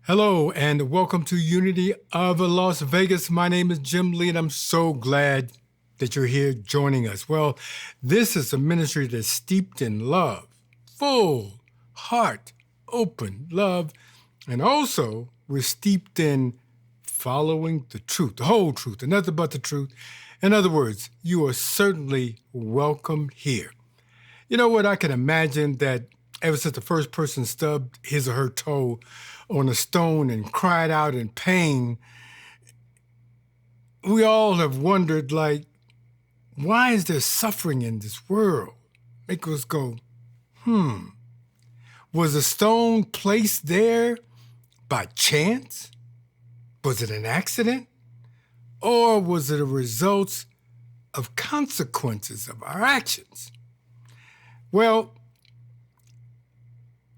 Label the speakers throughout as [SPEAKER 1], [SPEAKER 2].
[SPEAKER 1] Hello and welcome to Unity of Las Vegas. My name is Jim Lee and I'm so glad that you're here joining us. Well, this is a ministry that's steeped in love, full, heart, open love, and also we're steeped in following the truth, the whole truth, and nothing but the truth. In other words, you are certainly welcome here. You know what? I can imagine that ever since the first person stubbed his or her toe on a stone and cried out in pain, we all have wondered, like, why is there suffering in this world? Make us go, was a stone placed there by chance? Was it an accident? Or was it a result of consequences of our actions? Well,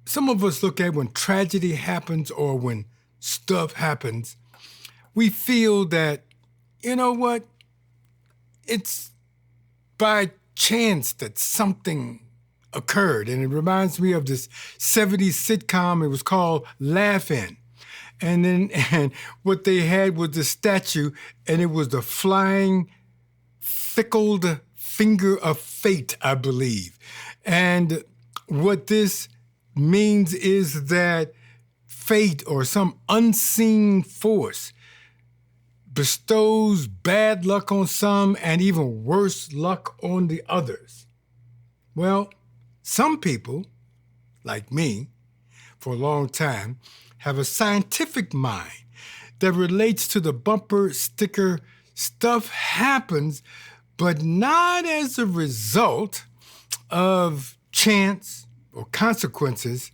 [SPEAKER 1] some of us look at when tragedy happens or when stuff happens, we feel that, you know what, it's by chance that something occurred. And it reminds me of this 70s sitcom. It was called Laugh-In. And what they had was the statue, and it was the flying, fickled finger of fate, I believe. And what this means is that fate or some unseen force bestows bad luck on some and even worse luck on the others. Well, some people, like me, for a long time, have a scientific mind that relates to the bumper sticker stuff happens, but not as a result of chance or consequences.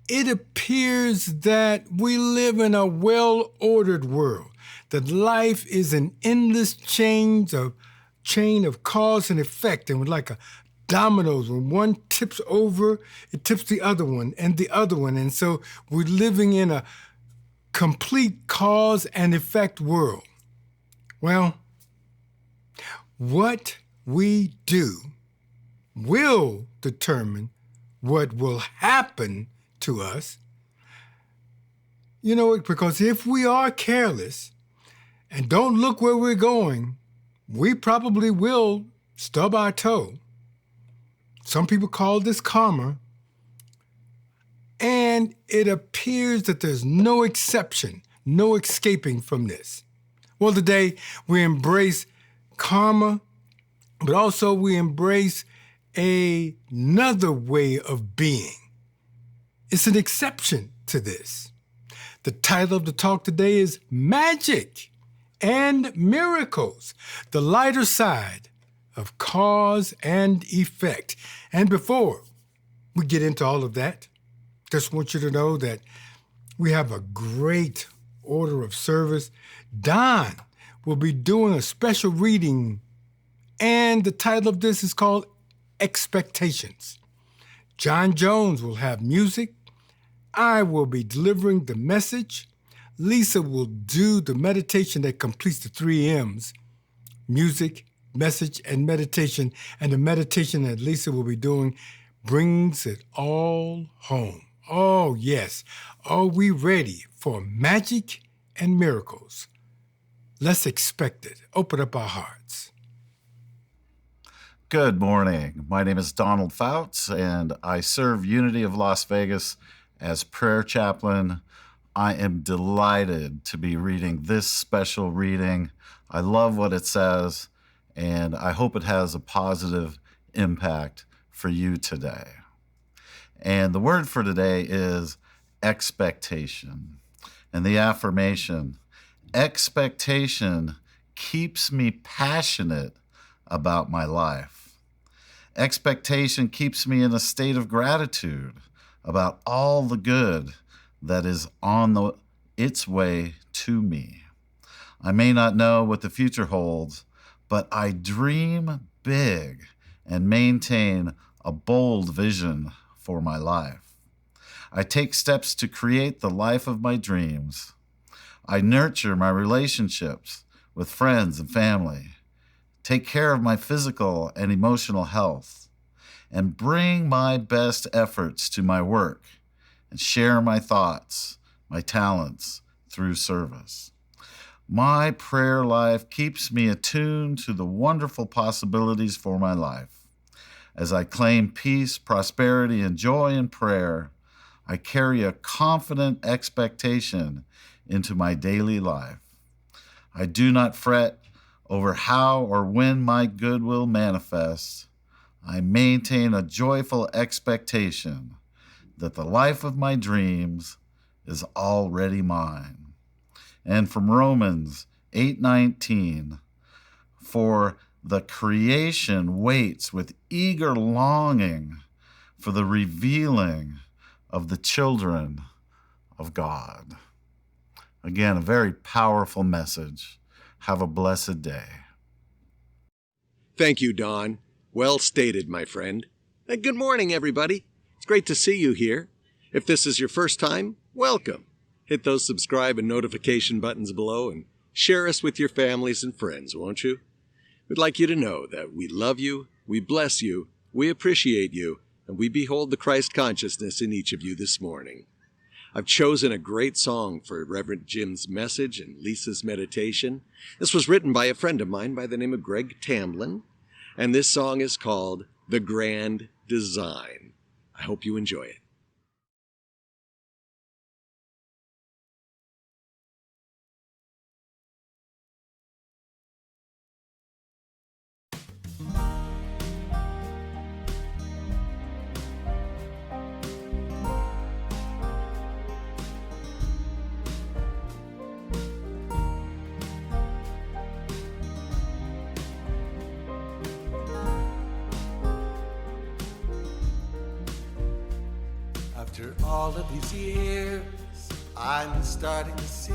[SPEAKER 1] It appears that we live in a well-ordered world, that life is an endless chain of cause and effect, and like a dominoes, when one tips over, it tips the other one and the other one. And so we're living in a complete cause and effect world. Well, what we do will determine what will happen to us. You know, because if we are careless and don't look where we're going, we probably will stub our toe. Some people call this karma, and it appears that there's no exception, no escaping from this. Well, today we embrace karma, but also we embrace another way of being. It's an exception to this. The title of the talk today is Magic and Miracles, the lighter side of cause and effect. And before we get into all of that, just want you to know that we have a great order of service. Don will be doing a special reading, and the title of this is called Expectations. John Jones will have music. I will be delivering the message. Lisa will do the meditation that completes the 3 M's: music, message, and meditation. And the meditation that Lisa will be doing brings it all home. Oh, yes. Are we ready for magic and miracles? Let's expect it. Open up our hearts.
[SPEAKER 2] Good morning. My name is Donald Fouts, and I serve Unity of Las Vegas as prayer chaplain. I am delighted to be reading this special reading. I love what it says, and I hope it has a positive impact for you today. And the word for today is expectation. And the affirmation, expectation keeps me passionate about my life. Expectation keeps me in a state of gratitude about all the good that is on its way to me. I may not know what the future holds, but I dream big and maintain a bold vision for my life. I take steps to create the life of my dreams. I nurture my relationships with friends and family, take care of my physical and emotional health, and bring my best efforts to my work and share my thoughts my talents through service. My prayer life keeps me attuned to the wonderful possibilities for my life. As I claim peace, prosperity, and joy in prayer, I carry a confident expectation into my daily life. I do not fret over how or when my good will manifest. I maintain a joyful expectation that the life of my dreams is already mine. And from Romans 8:19, for the creation waits with eager longing for the revealing of the children of God. Again, a very powerful message. Have a blessed day.
[SPEAKER 3] Thank you, Don. Well stated, my friend. And good morning, everybody. It's great to see you here. If this is your first time, welcome. Hit those subscribe and notification buttons below and share us with your families and friends, won't you? We'd like you to know that we love you, we bless you, we appreciate you, and we behold the Christ consciousness in each of you this morning. I've chosen a great song for Reverend Jim's message and Lisa's meditation. This was written by a friend of mine by the name of Greg Tamblin, and this song is called The Grand Design. I hope you enjoy it.
[SPEAKER 4] After all of these years, I'm starting to see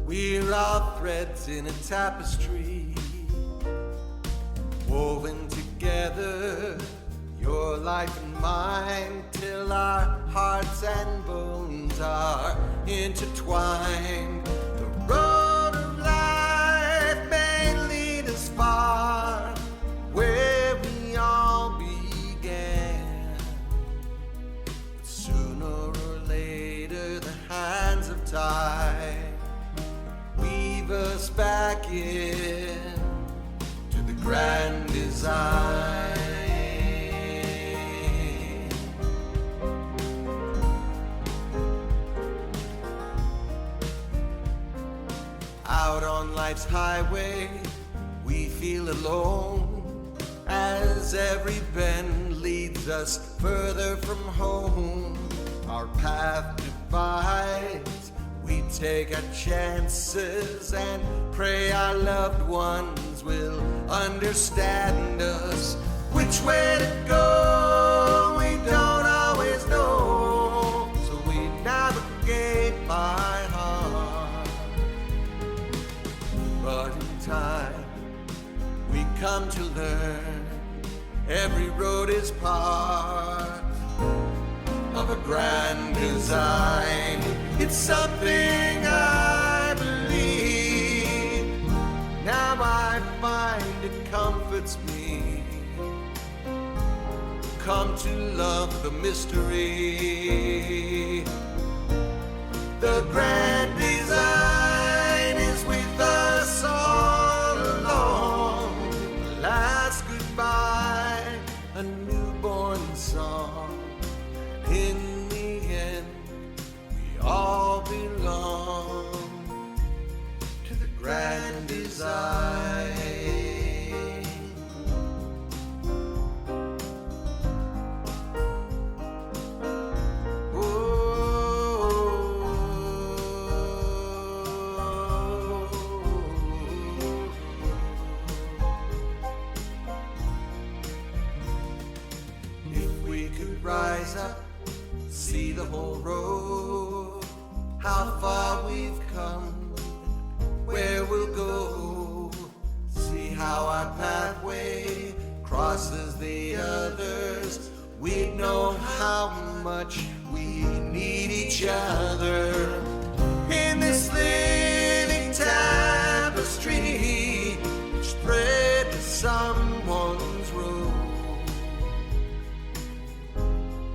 [SPEAKER 4] we're all threads in a tapestry, woven together, your life and mine, till our hearts and bones are intertwined. The road of life may lead us far, where we all began. But sooner or later, the hands of time weave us back in to the grand design. Out on life's highway, we feel alone, as every bend leads us further from home. Our path divides, we take our chances and pray our loved ones will understand us. Which way to go, we don't always know, so we navigate by heart. But in time, we come to learn every road is part of a grand design. It's something I believe. Now I find it comforts me. Come to love the mystery. The grand design is with us all along. Last goodbye, a newborn song. In the end, we all belong to the grand design. If we could rise up, see the whole road, how far we've come, where we'll go. See how our pathway crosses the others. We know how much we need each other. In this living tapestry, each thread is someone's road.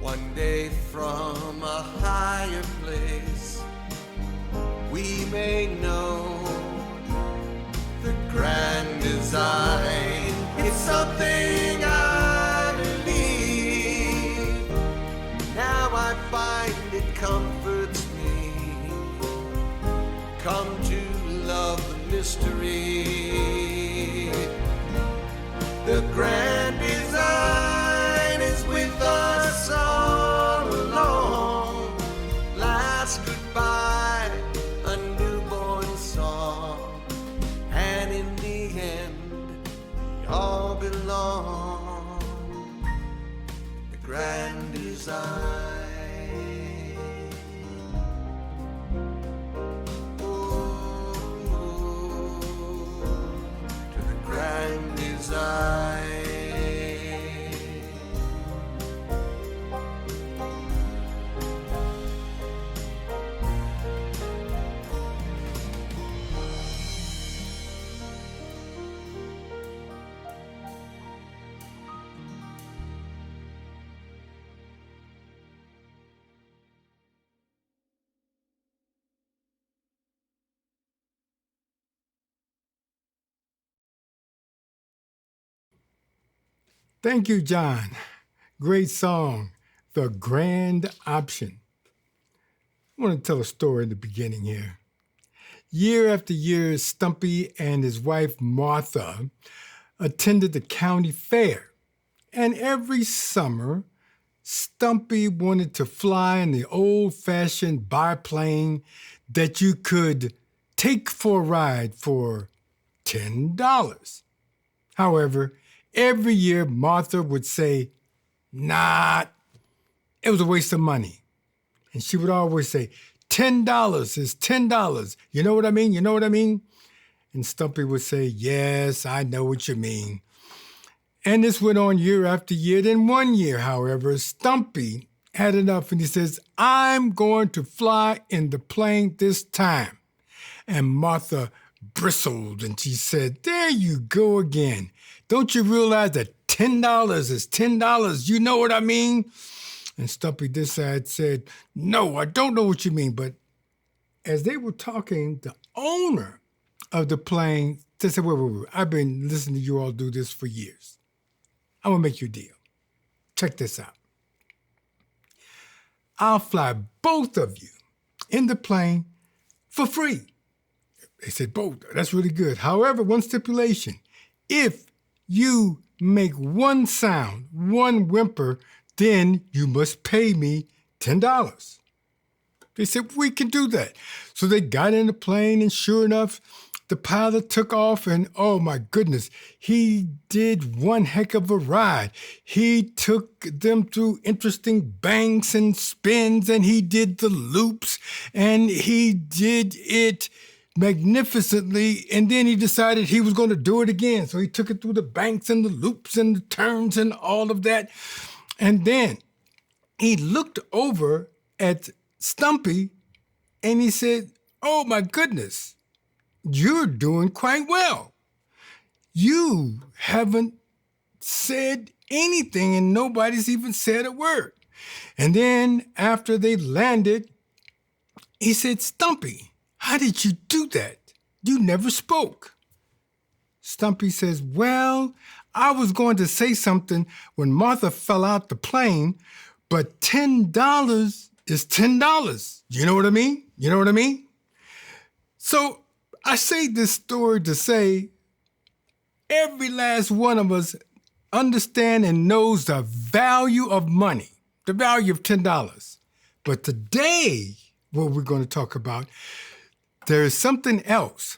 [SPEAKER 4] One day from a higher place, we may know the grand design. It's something I believe. Now I find it comforts me. Come to love the mystery. The grand design is with us all along. Last goodbye, a newborn song, and in the end, we all belong. The grand design. Grand design.
[SPEAKER 1] Thank you, John. Great song, The Grand Option. I want to tell a story in the beginning here. Year after year, Stumpy and his wife, Martha, attended the county fair. And every summer, Stumpy wanted to fly in the old-fashioned biplane that you could take for a ride for $10. However, every year, Martha would say, nah, it was a waste of money. And she would always say, $10 is $10. You know what I mean? You know what I mean? And Stumpy would say, yes, I know what you mean. And this went on year after year. Then one year, however, Stumpy had enough and he says, I'm going to fly in the plane this time. And Martha bristled and she said, there you go again. Don't you realize that $10 is $10? You know what I mean? And Stumpy this side said, no, I don't know what you mean. But as they were talking, the owner of the plane said, wait. I've been listening to you all do this for years. I'm going to make you a deal. Check this out. I'll fly both of you in the plane for free. They said, both. That's really good. However, one stipulation. If you make one sound, one whimper, then you must pay me $10. They said, we can do that. So they got in the plane, and sure enough, the pilot took off, and oh my goodness, he did one heck of a ride. He took them through interesting banks and spins, and he did the loops, and he did it magnificently, and then he decided he was going to do it again. So he took it through the banks and the loops and the turns and all of that. And then he looked over at Stumpy and he said, oh my goodness, you're doing quite well. You haven't said anything and nobody's even said a word. And then after they landed, he said, Stumpy, how did you do that? You never spoke. Stumpy says, well, I was going to say something when Martha fell out the plane, but $10 is $10. You know what I mean? You know what I mean? So I say this story to say every last one of us understand and knows the value of money, the value of $10. But today, what we're going to talk about, there is something else,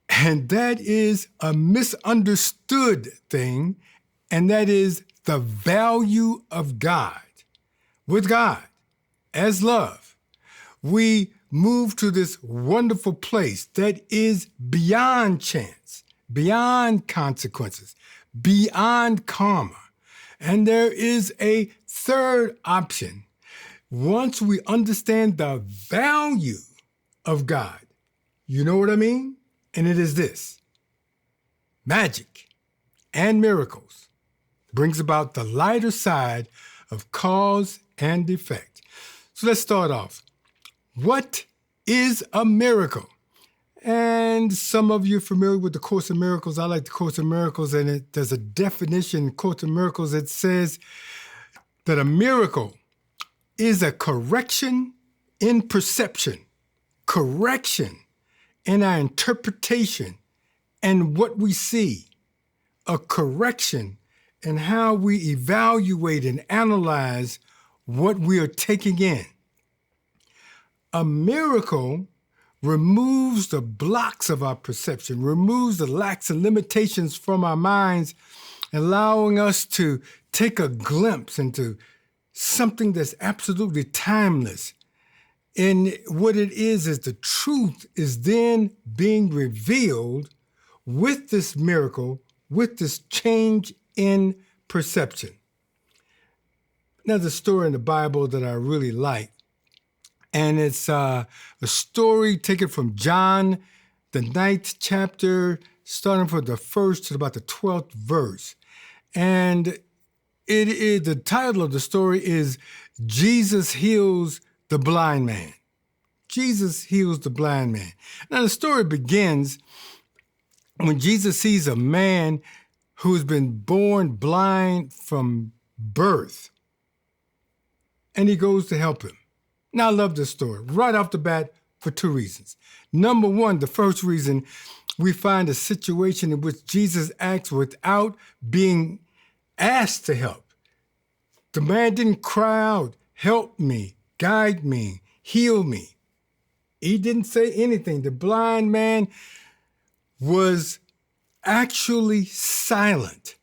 [SPEAKER 1] and that is a misunderstood thing, and that is the value of God. With God, as love, we move to this wonderful place that is beyond chance, beyond consequences, beyond karma. And there is a third option. Once we understand the value of God, you know what I mean? And it is this. Magic and miracles brings about the lighter side of cause and effect. So let's start off. What is a miracle. And some of you are familiar with the Course in Miracles. I like the Course in Miracles, and there's a definition in Course in Miracles that says that a miracle is a correction in perception, correction in our interpretation and what we see, a correction in how we evaluate and analyze what we are taking in. A miracle removes the blocks of our perception, removes the lacks and limitations from our minds, allowing us to take a glimpse into something that's absolutely timeless. And what it is the truth is then being revealed with this miracle, with this change in perception. Now, there's a story in the Bible that I really like. And it's a story taken from John, the 9th chapter, starting from the 1st to about the 12th verse. And the title of the story is Jesus Heals the Blind Man. Jesus heals the blind man. Now, the story begins when Jesus sees a man who's been born blind from birth, and he goes to help him. Now, I love this story right off the bat for two reasons. Number one, the first reason, we find a situation in which Jesus acts without being asked to help. The man didn't cry out, "Help me, guide me, heal me." He didn't say anything. The blind man was actually silent.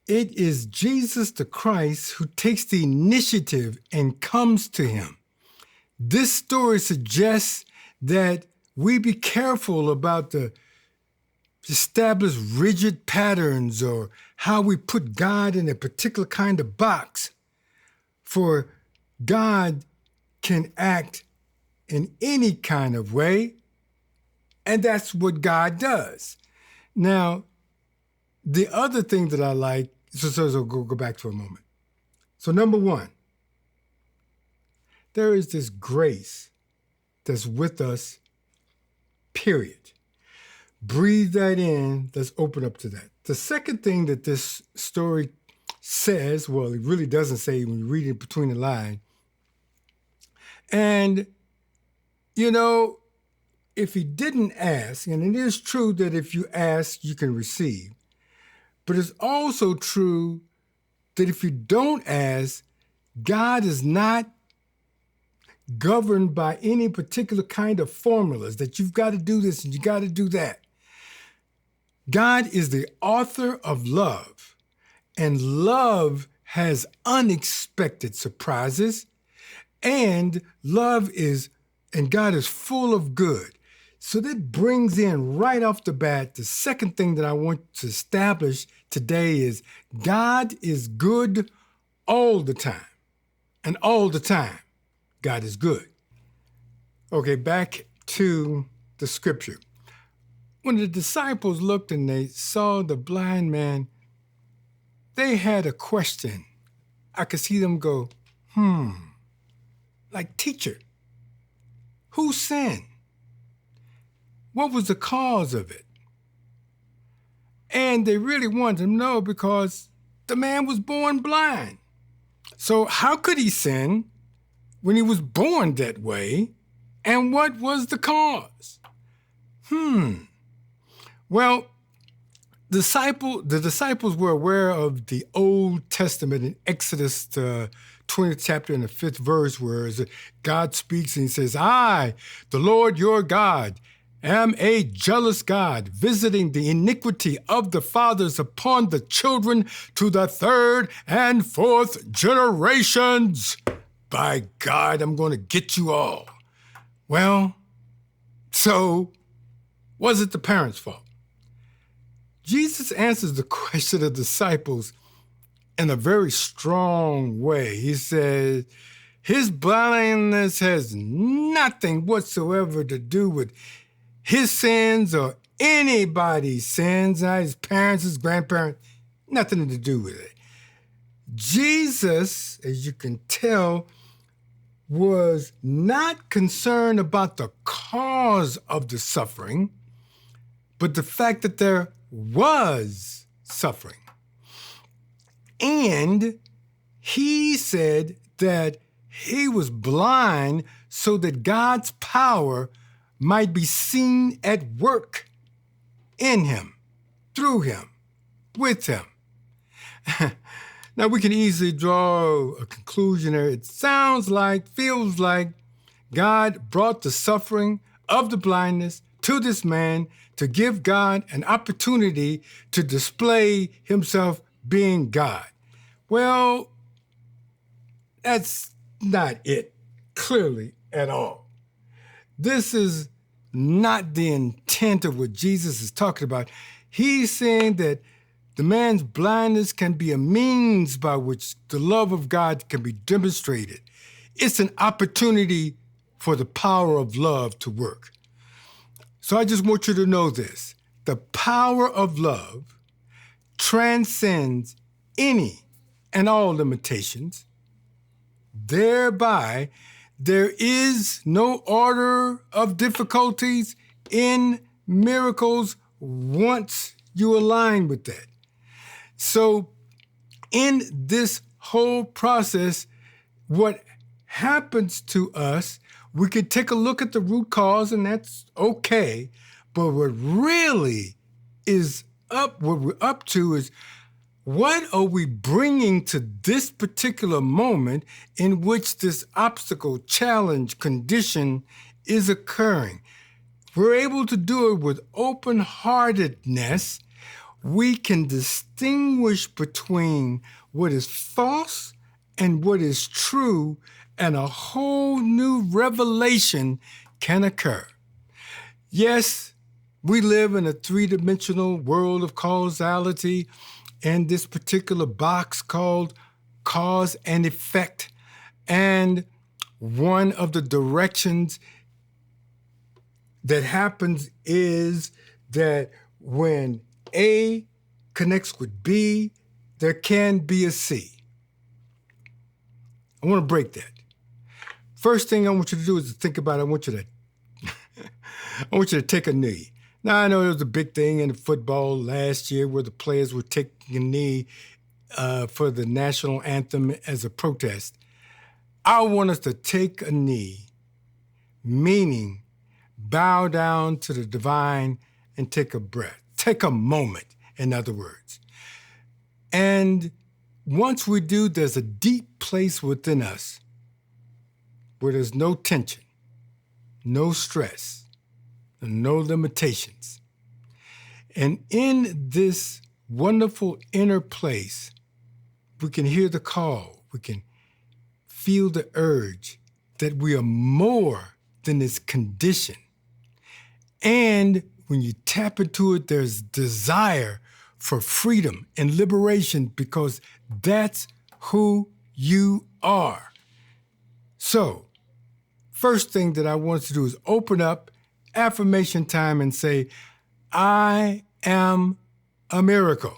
[SPEAKER 1] It is Jesus the Christ who takes the initiative and comes to him. This story suggests that we be careful about the established rigid patterns or how we put God in a particular kind of box. For God can act in any kind of way, and that's what God does. Now, the other thing that I like, so go back to a moment. So number one, there is this grace that's with us, period. Breathe that in. Let's open up to that. The second thing that this story says, well, it really doesn't say when you read it between the lines. And, you know, if he didn't ask, and it is true that if you ask, you can receive, but it's also true that if you don't ask, God is not governed by any particular kind of formulas that you've got to do this and you got to do that. God is the author of love, and love has unexpected surprises, and God is full of good. So that brings in right off the bat, the second thing that I want to establish today is God is good all the time. And all the time, God is good. Okay, back to the scripture. When the disciples looked and they saw the blind man, they had a question. I could see them go, like, teacher, who sinned? What was the cause of it? And they really wanted to know because the man was born blind. So how could he sin when he was born that way? And what was the cause? Well, the disciples were aware of the Old Testament in Exodus, the 20th chapter and the 5th verse, where God speaks and he says, "I, the Lord your God, am a jealous God, visiting the iniquity of the fathers upon the children to the 3rd and 4th generations. By God, I'm going to get you all." Well, so was it the parents' fault? Jesus answers the question of the disciples in a very strong way. He says, his blindness has nothing whatsoever to do with his sins or anybody's sins, his parents, his grandparents, nothing to do with it. Jesus, as you can tell, was not concerned about the cause of the suffering, but the fact that there was suffering. And he said that he was blind so that God's power might be seen at work in him, through him, with him. Now, we can easily draw a conclusion there. It sounds like, feels like God brought the suffering of the blindness to this man to give God an opportunity to display himself being God. Well, that's not it, clearly, at all. This is not the intent of what Jesus is talking about. He's saying that the man's blindness can be a means by which the love of God can be demonstrated. It's an opportunity for the power of love to work. So I just want you to know this. The power of love transcends any and all limitations. Thereby, there is no order of difficulties in miracles once you align with that. So in this whole process, what happens to us, we could take a look at the root cause, and that's okay. But what really is what we're up to is, what are we bringing to this particular moment in which this obstacle, challenge, condition is occurring? We're able to do it with open-heartedness. We can distinguish between what is false and what is true, and a whole new revelation can occur. Yes, we live in a three-dimensional world of causality, and this particular box called cause and effect. And one of the directions that happens is that when A connects with B, there can be a C. I want to break that. First thing I want you to do is to think about it. I want you to take a knee. Now, I know there was a big thing in football last year where the players were taking a knee for the national anthem as a protest. I want us to take a knee, meaning bow down to the divine and take a breath. Take a moment, in other words. And once we do, there's a deep place within us where there's no tension, no stress, and no limitations. And in this wonderful inner place, we can hear the call, we can feel the urge that we are more than this condition. And when you tap into it, there's desire for freedom and liberation, because that's who you are. So, first thing that I want to do is open up affirmation time and say, I am a miracle.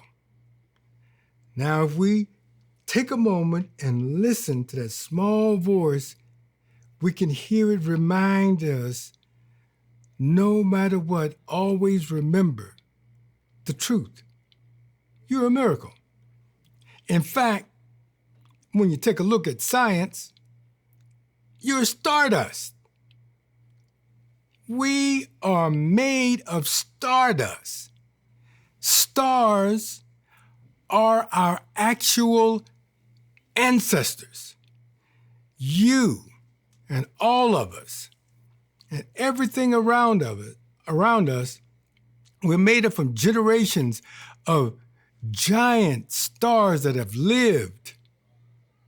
[SPEAKER 1] Now, if we take a moment and listen to that small voice, we can hear it remind us, no matter what, always remember the truth. You're a miracle. In fact, when you take a look at science, you're stardust. We are made of stardust. Stars are our actual ancestors. You and all of us and everything around us, we're made up from generations of giant stars that have lived,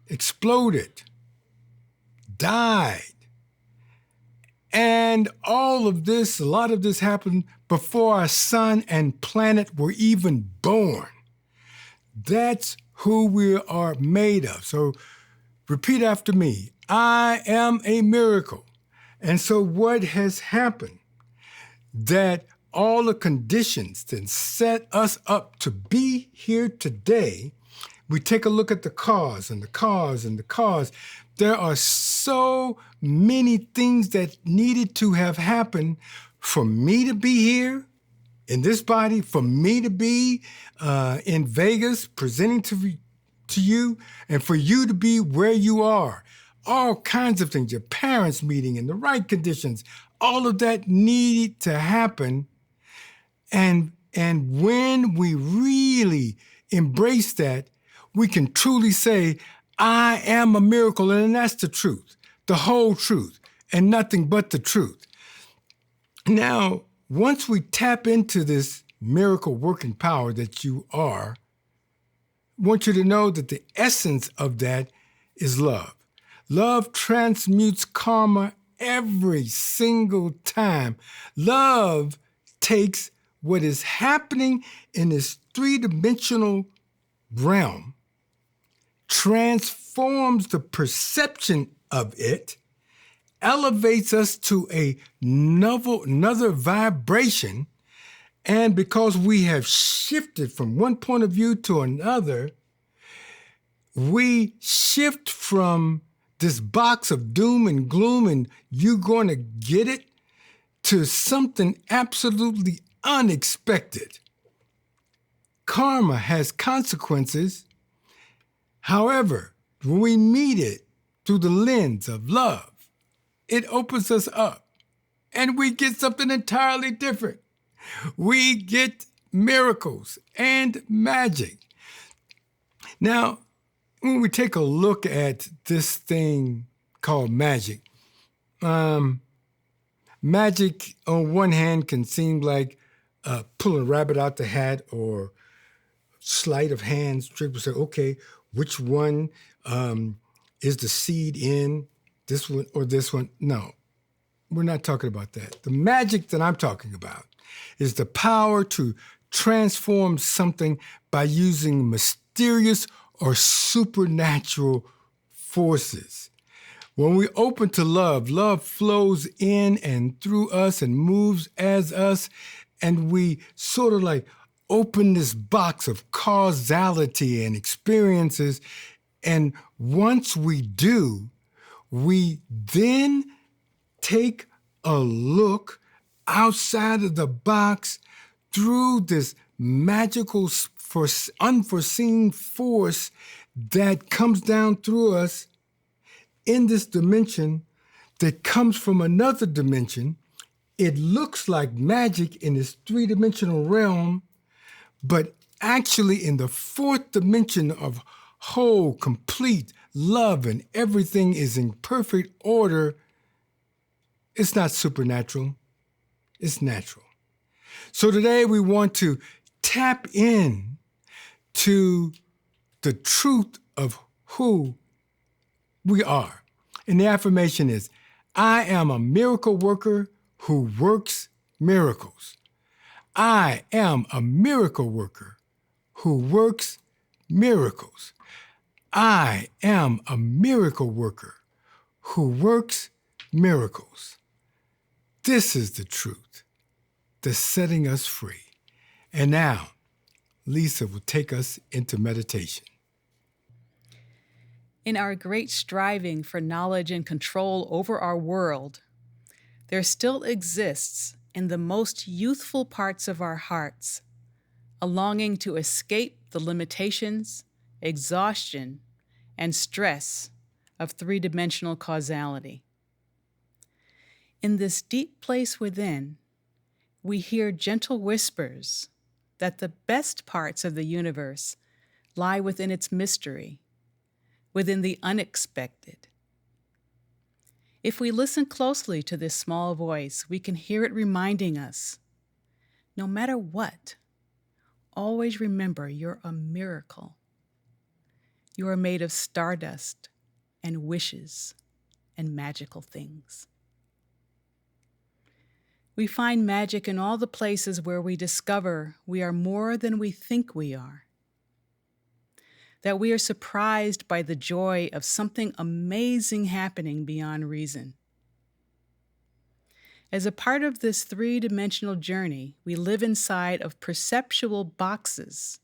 [SPEAKER 1] exploded, died. And all of this, a lot of this happened before our sun and planet were even born. That's who we are made of. So repeat after me. I am a miracle. And so what has happened? That all the conditions that set us up to be here today, we take a look at the cause and the cause and the cause, there are so many things that needed to have happened for me to be here in this body, for me to be in Vegas presenting to you, and for you to be where you are. All kinds of things, your parents meeting in the right conditions, all of that needed to happen. And when we really embrace that, we can truly say, I am a miracle, and that's the truth, the whole truth, and nothing but the truth. Now, once we tap into this miracle working power that you are, I want you to know that the essence of that is love. Love transmutes karma every single time. Love takes what is happening in this three-dimensional realm, transforms the perception of it, elevates us to another vibration, and because we have shifted from one point of view to another, we shift from this box of doom and gloom and you're going to get it to something absolutely unexpected. Karma has consequences. However, when we meet it through the lens of love, it opens us up and we get something entirely different. We get miracles and magic. Now, when we take a look at this thing called magic, magic on one hand can seem like pulling a rabbit out the hat or sleight of hand. People say, okay, which one is the seed in, this one or this one? No, we're not talking about that. The magic that I'm talking about is the power to transform something by using mysterious or supernatural forces. When we open to love, love flows in and through us and moves as us, and we sort of like open this box of causality and experiences. And once we do, we then take a look outside of the box through this magical, unforeseen force that comes down through us in this dimension that comes from another dimension. It looks like magic in this three-dimensional realm, but actually in the fourth dimension of whole, complete love and everything is in perfect order. It's not supernatural, it's natural. So today we want to tap in to the truth of who we are. And the affirmation is, I am a miracle worker who works miracles. I am a miracle worker who works miracles. I am a miracle worker who works miracles. This is the truth that's setting us free. And now, Lisa will take us into meditation.
[SPEAKER 5] In our great striving for knowledge and control over our world, there still exists in the most youthful parts of our hearts a longing to escape the limitations, exhaustion, and stress of three-dimensional causality. In this deep place within, we hear gentle whispers that the best parts of the universe lie within its mystery, within the unexpected. If we listen closely to this small voice, we can hear it reminding us, no matter what, always remember you're a miracle. You are made of stardust and wishes and magical things. We find magic in all the places where we discover we are more than we think we are. That we are surprised by the joy of something amazing happening beyond reason. As a part of this three-dimensional journey, we live inside of perceptual boxes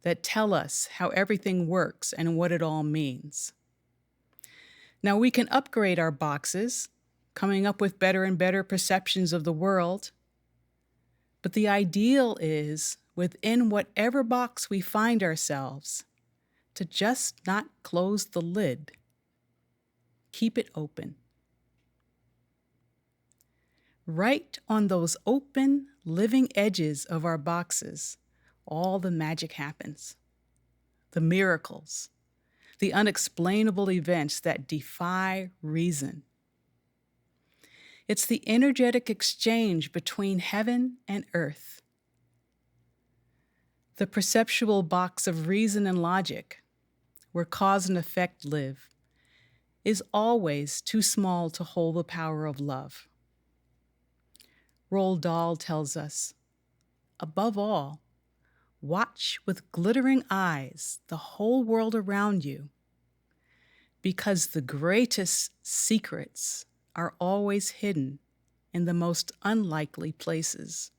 [SPEAKER 5] that tell us how everything works and what it all means. Now, we can upgrade our boxes, coming up with better and better perceptions of the world. But the ideal is, within whatever box we find ourselves, to just not close the lid. Keep it open. Right on those open, living edges of our boxes, all the magic happens. The miracles, the unexplainable events that defy reason. It's the energetic exchange between heaven and earth. The perceptual box of reason and logic, where cause and effect live, is always too small to hold the power of love. Roald Dahl tells us, above all, watch with glittering eyes the whole world around you, because the greatest secrets are always hidden in the most unlikely places.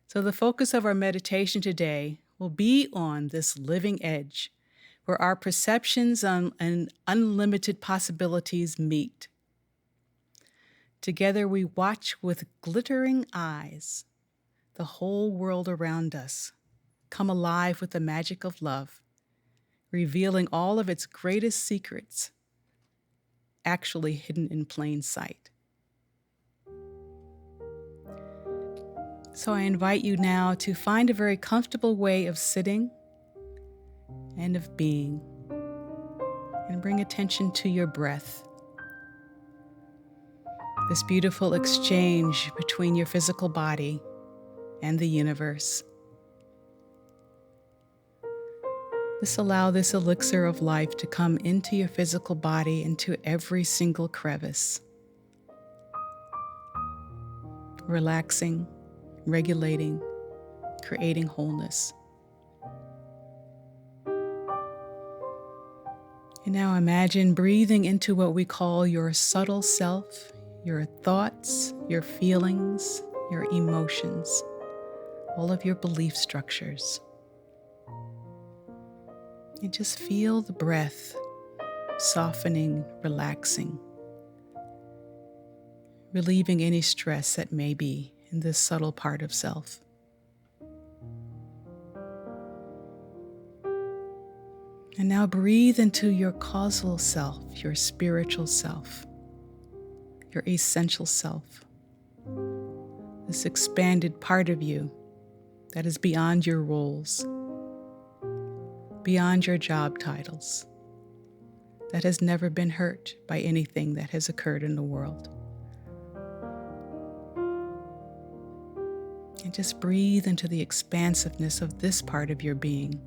[SPEAKER 5] So the focus of our meditation today will be on this living edge, where our perceptions and unlimited possibilities meet. Together we watch with glittering eyes the whole world around us come alive with the magic of love, revealing all of its greatest secrets, actually hidden in plain sight. So I invite you now to find a very comfortable way of sitting and of being, and bring attention to your breath. This beautiful exchange between your physical body and the universe. Just allow this elixir of life to come into your physical body, into every single crevice. Relaxing, regulating, creating wholeness. And now imagine breathing into what we call your subtle self, your thoughts, your feelings, your emotions, all of your belief structures. And just feel the breath softening, relaxing, relieving any stress that may be in this subtle part of self. And now breathe into your causal self, your spiritual self, your essential self, this expanded part of you that is beyond your roles, beyond your job titles, that has never been hurt by anything that has occurred in the world. And just breathe into the expansiveness of this part of your being.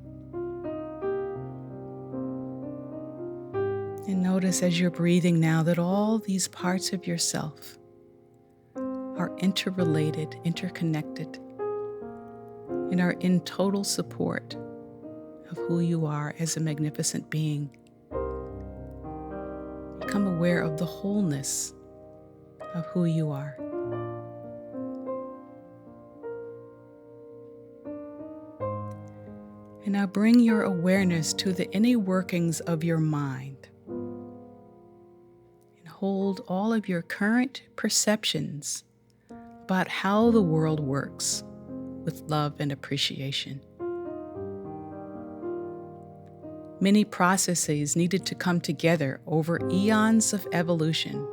[SPEAKER 5] And notice as you're breathing now that all these parts of yourself are interrelated, interconnected, and are in total support of who you are as a magnificent being. Become aware of the wholeness of who you are. And now bring your awareness to the inner workings of your mind. And hold all of your current perceptions about how the world works with love and appreciation. Many processes needed to come together over eons of evolution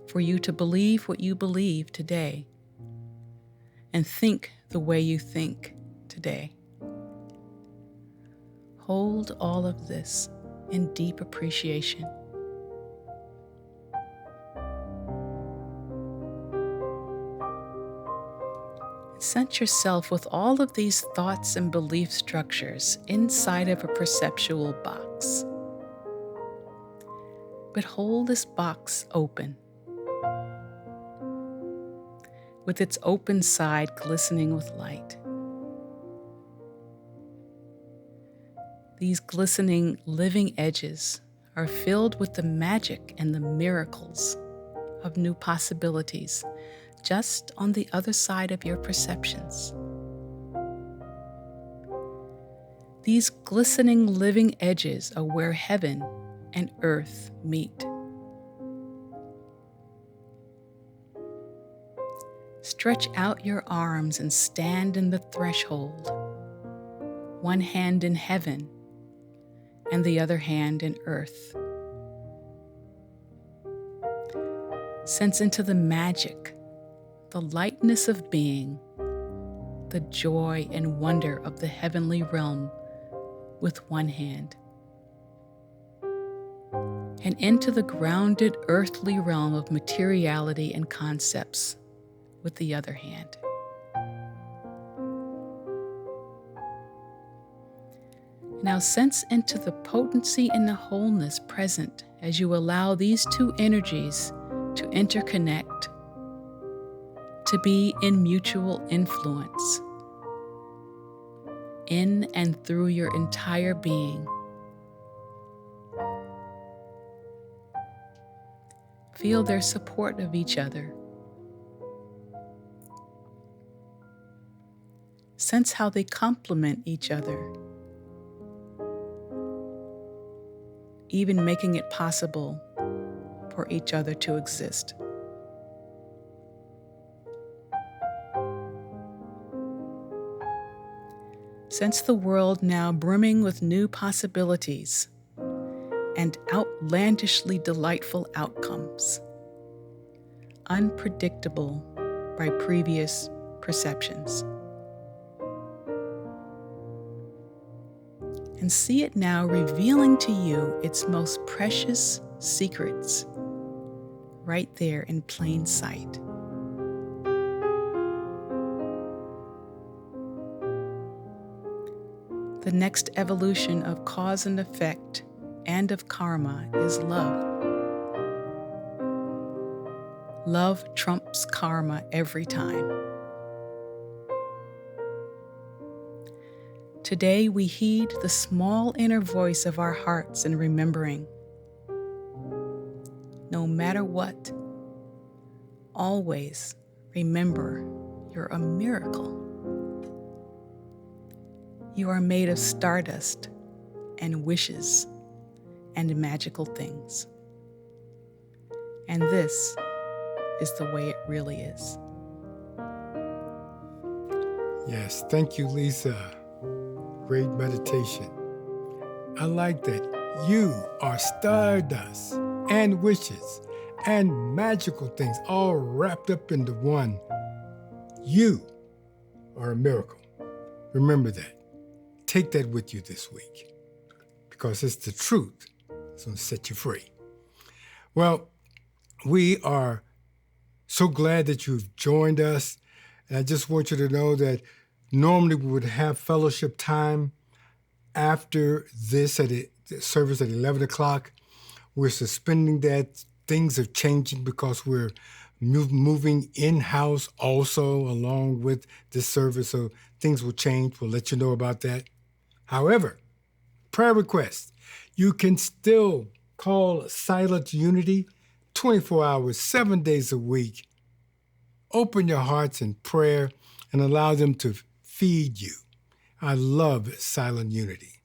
[SPEAKER 5] for you to believe what you believe today and think the way you think today. Hold all of this in deep appreciation. Sense yourself with all of these thoughts and belief structures inside of a perceptual box. But hold this box open, with its open side glistening with light. These glistening, living edges are filled with the magic and the miracles of new possibilities just on the other side of your perceptions. These glistening living edges are where heaven and earth meet. Stretch out your arms and stand in the threshold, one hand in heaven and the other hand in earth. Sense into the magic, the lightness of being, the joy and wonder of the heavenly realm with one hand, and into the grounded earthly realm of materiality and concepts with the other hand. Now sense into the potency and the wholeness present as you allow these two energies to interconnect, to be in mutual influence, in and through your entire being. Feel their support of each other. Sense how they complement each other, even making it possible for each other to exist. Sense the world now brimming with new possibilities and outlandishly delightful outcomes, unpredictable by previous perceptions. And see it now revealing to you its most precious secrets, right there in plain sight. The next evolution of cause and effect and of karma is love. Love trumps karma every time. Today we heed the small inner voice of our hearts in remembering, no matter what, always remember you're a miracle. You are made of stardust and wishes and magical things. And this is the way it really is.
[SPEAKER 1] Yes, thank you, Lisa. Great meditation. I like that. You are stardust and wishes and magical things all wrapped up into one. You are a miracle. Remember that. Take that with you this week because it's the truth. It's going to set you free. Well, we are so glad that you've joined us. And I just want you to know that normally we would have fellowship time after this at the service at 11 o'clock. We're suspending that. Things are changing because we're moving in-house also along with this service. So things will change. We'll let you know about that. However, prayer requests, you can still call Silent Unity 24 hours, 7 days a week. Open your hearts in prayer and allow them to feed you. I love Silent Unity.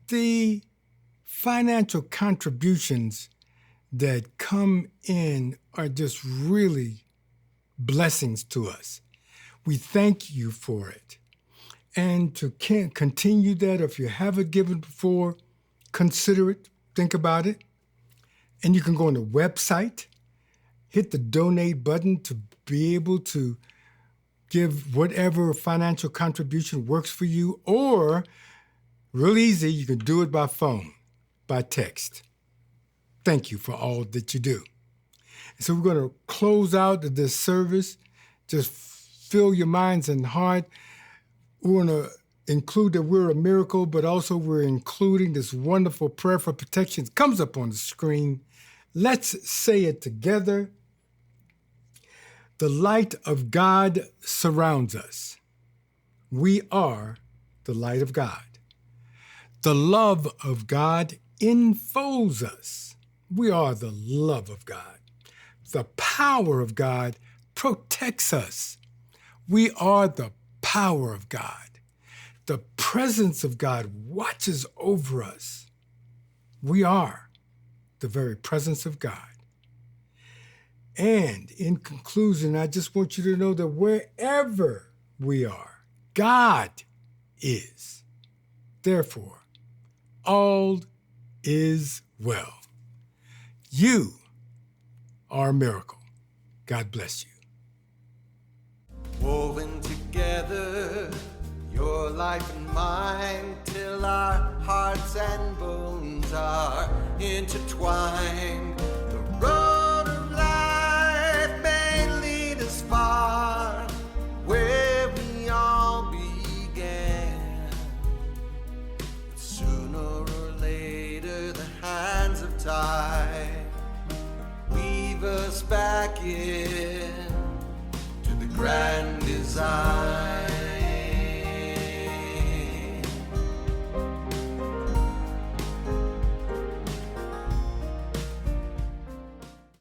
[SPEAKER 1] The financial contributions that come in are just really blessings to us. We thank you for it. And to continue that, if you haven't given before, consider it, think about it. And you can go on the website, hit the donate button to be able to give whatever financial contribution works for you, or real easy, you can do it by phone, by text. Thank you for all that you do. And so we're going to close out this service. Just fill your minds and heart. We're going to include that we're a miracle, but also we're including this wonderful prayer for protection. It comes up on the screen. Let's say it together. The light of God surrounds us. We are the light of God. The love of God enfolds us. We are the love of God. The power of God protects us. We are the power of God. the presence of God watches over us. We are the very presence of God. And in conclusion, I just want you to know that wherever we are, God is. Therefore, all is well. You are a miracle. God bless you.
[SPEAKER 4] Woven together, your life and mine, till our hearts and bones are intertwined. The road of life may lead us far, where we all began. But sooner or later, the hands of time weave us back in to the grass.